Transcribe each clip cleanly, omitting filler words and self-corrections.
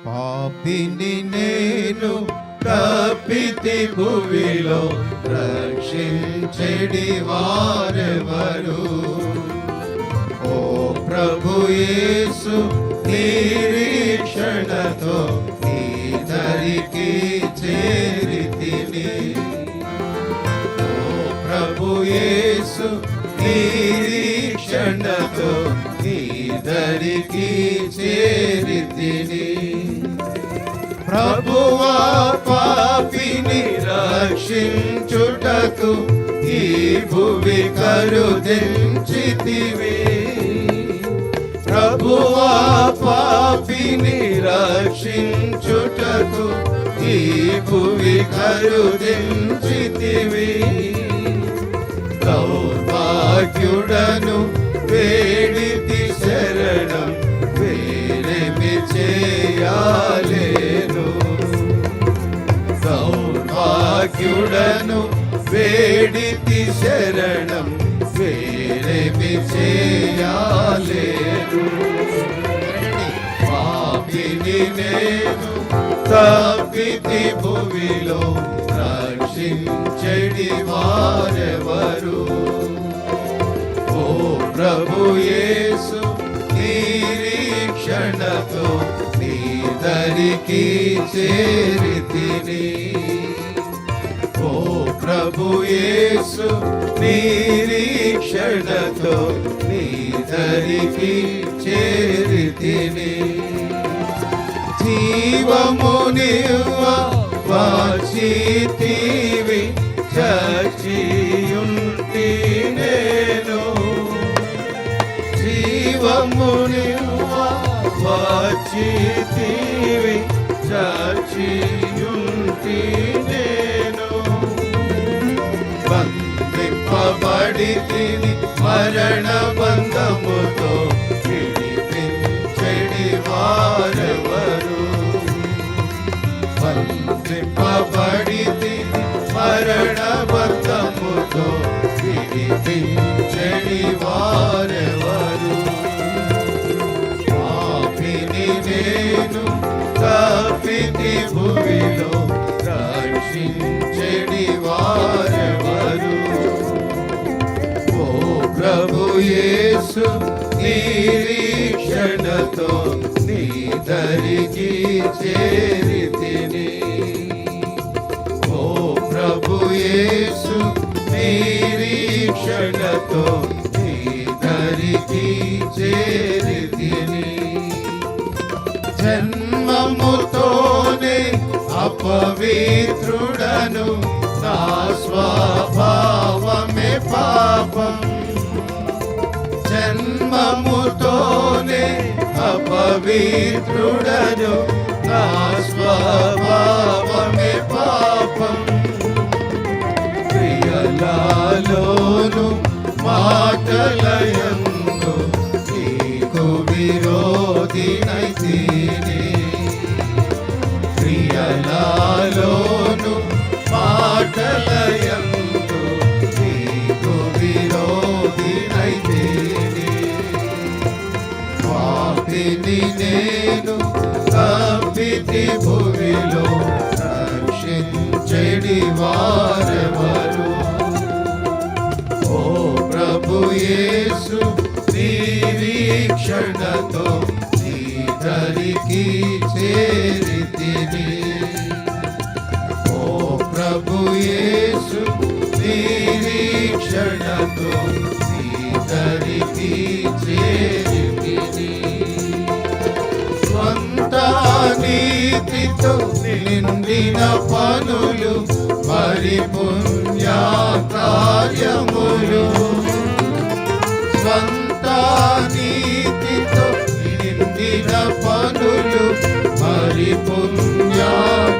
పాపిని నేను తప్పితి భువిలో రక్షించెడి వారెవరు? ఓ ప్రభు యేసు నిరీక్షణతో నీ దరికి చేరితిని. ఓ ప్రభు యేసు నిరీక్షణతో నీ దరికి చేరితిని. ప్రభువా పాపిని రక్షించుటకు ఈ భువి కరుదించితివి. ప్రభువా పాపిని రక్షించుటకు ఈ భువి కరుదించితివి. దౌర్భాగ్యుడను వేడితి శరణం, వేరేమి చేయాలేను. దౌర్భాగ్యుడను వేడితి శరణం, వేరేమి చేయాలేను. పాపిని నేను తప్పితి భువిలో రక్షించెడి వారెవరు? ఓ ప్రభు యేసు నిరీక్షణతో నీ దరికి చేరితిని. ఓ ప్రభు యేసు నిరీక్షణతో నీ దరికి చేరితిని. జీవమునివ్వ వాచితివి, చచ్చియుంటి నేను. జీవమునివ్వ వాచితివి, చచ్చియుంటి నేను. బంధింపబడితిని మరణ బంధముతో, విడిపించెడి వారెవరు? బంధింపబడితిని మరణ బంధముతో, విడిపించెడి వారెవరు? పాపిని నేను తప్పితి భువిలో రక్షించెడి వారెవరు? ఓ ప్రభు యేసు నిరీక్షణతో నీ దరికి చేరితిని. ఓ ప్రభు యేసు నిరీక్షణతో నీ దరికి చేరితిని. జన్మముతోనే అపవిత్రుడను, నా స్వభావమే పాపం. జన్మముతోనే అపవిత్రుడను, నా స్వభావమే పాపం. క్రియలలోను మాటలయందు నీకు విరోధినైతిని. క్రియలలోను మాటలయందు నీకు విరోధినైతిని. పాపిని నేను తప్పితి భువిలో రక్షించెడి వారెవరు? ఓ ప్రభు యేసు నిరీక్షణతో నీ దరికి చేరితిని. ఓ ప్రభు యేసు నిరీక్షణతో నీ దరికి చేరితిని. స్వంత నీతితో నిండిన పనులు, మరి పుణ్య కార్యములు. స్వంత నీతితో నిండిన పనులు, మరి పుణ్య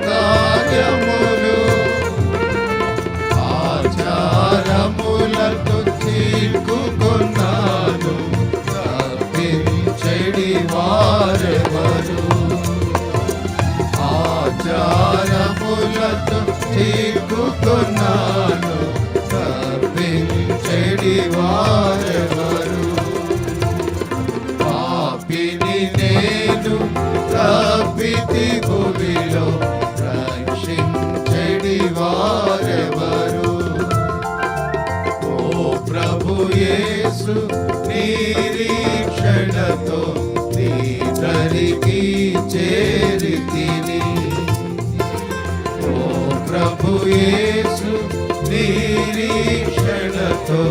కార్యములు. ఆచారములతో చిక్కుకున్నాను, తప్పించెడి వారెవరు? ఆచారములతో చిక్కుకున్నాను, తప్పించెడి వారెవరు? పాపిని నేను తప్పితి భూమిలో రక్షించెడి వారెవరు? ఓ ప్రభు యేసు నిరీక్షణతో నీ దరికి చేరితిని. ఓ ప్రభు యేసు నిరీక్షణతో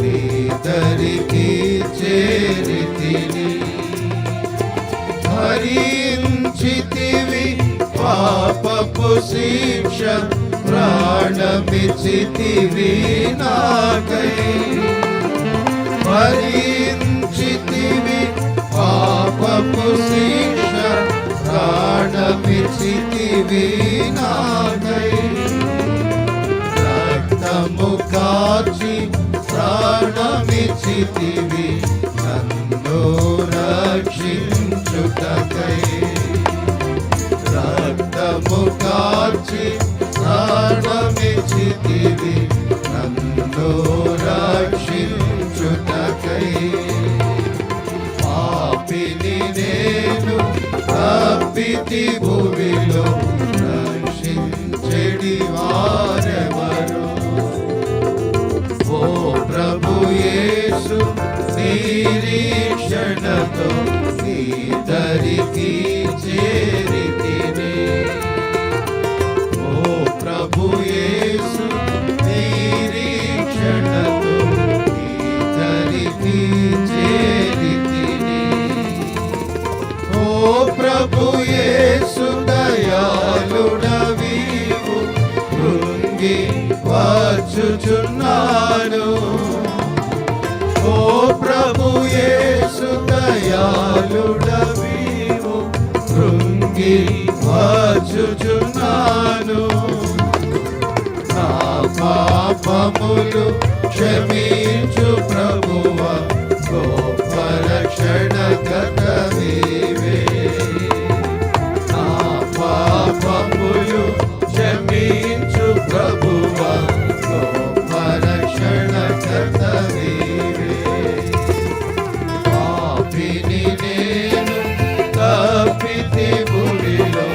నీ దరికి చేరితిని. భరించితివి పాపపు శిక్ష, ప్రాణమిచ్చితివి నాకై. భరించితివి పాపపు శిక్ష, ప్రాణమిచ్చితివి నాకై. రక్తము కాచి ప్రాణమిచ్చితివి నన్ను రక్షించుటకై. రక్తము కాచి ప్రాణమిచ్చితివి నన్ను రక్షించుటకై. పాపిని నేను తప్పితి భూమిలో రక్షించెడి వారెవరు? ఓ ప్రభు యేసు నిరీక్షణతో నీ దరికి చేరితిని. ఓ ప్రభు యేసు నిరీక్షణతో నీ దరికి చేరితిని. ఓ ప్రభు యేసు దయాళుడవీవు, కృంగి వచ్చుచున్నాను. ఓ ప్రభు యేసు దయాళుడవీవు, కృంగి వచ్చుచున్నాను. నా పాపములు క్షమించు ప్రభువా, గొప్ప రక్షణకర్తవీవే. నా పాపములు క్షమించు ప్రభువా, గొప్ప రక్షణకర్తవీవే. పాపిని నేను తప్పితి భూమిలో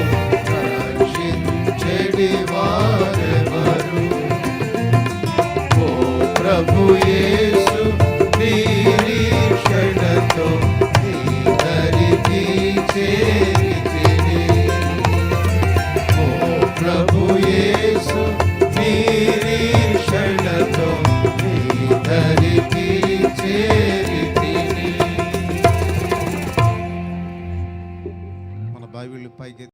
రక్షించెడి వారెవరు? ఓ ప్రభు యేసు నిరీక్షణతో నీ దరికి చేరితిని. ఓ ప్రభు యేసు నిరీక్షణతో నీ దరికి చేరితిని. మన బైబిల్ పైకి